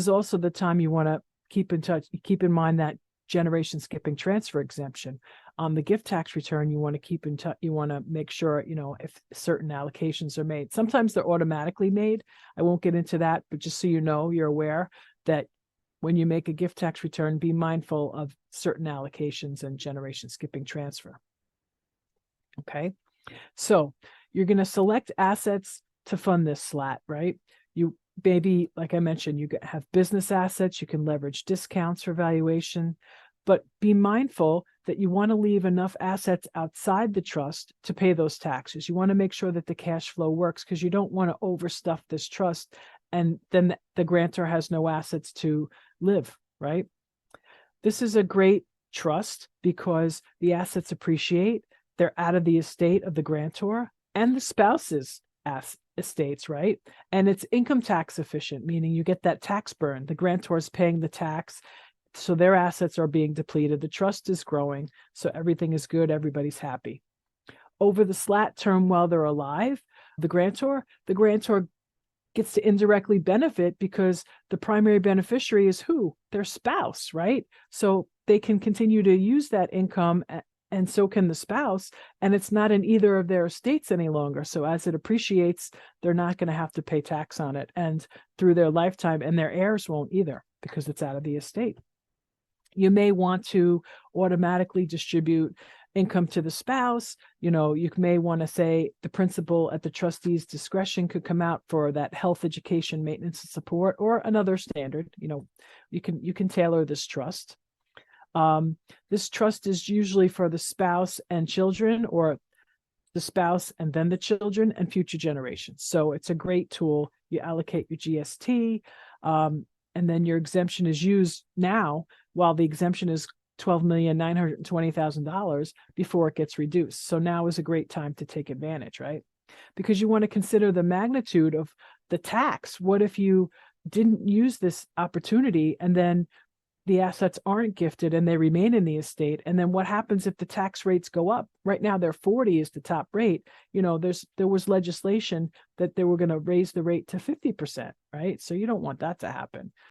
is also the time you want to keep in mind that generation skipping transfer exemption. On the gift tax return, you want to keep in touch, you want to make sure, if certain allocations are made. Sometimes they're automatically made. I won't get into that, but just so you know, you're aware that when you make a gift tax return, be mindful of certain allocations and generation skipping transfer. Okay, so you're going to select assets to fund this SLAT, right? You maybe, like I mentioned, you have business assets, you can leverage discounts for valuation, but be mindful that you want to leave enough assets outside the trust to pay those taxes. You want to make sure that the cash flow works, because you don't want to overstuff this trust and then the grantor has no assets to live, right? This is a great trust because the assets appreciate, they're out of the estate of the grantor and the spouse's estates, right? And it's income tax efficient, meaning you get that tax burn. The grantor is paying the tax, so their assets are being depleted. The trust is growing, so everything is good. Everybody's happy. Over the SLAT term while they're alive, the grantor gets to indirectly benefit because the primary beneficiary is who? Their spouse, right? So they can continue to use that income, and so can the spouse, and it's not in either of their estates any longer. So as it appreciates, they're not going to have to pay tax on it, and through their lifetime, and their heirs won't either because it's out of the estate. You may want to automatically distribute income to the spouse. You may want to say the principal at the trustee's discretion could come out for that health, education, maintenance, and support, or another standard. You can tailor this trust. This trust is usually for the spouse and children, or the spouse and then the children and future generations. So it's a great tool. You allocate your GST, and then your exemption is used now while the exemption is $12,920,000 before it gets reduced. So now is a great time to take advantage, right? Because you want to consider the magnitude of the tax. What if you didn't use this opportunity and then the assets aren't gifted and they remain in the estate? And then what happens if the tax rates go up? Right now, they're 40 is the top rate. There was legislation that they were going to raise the rate to 50%, right? So you don't want that to happen.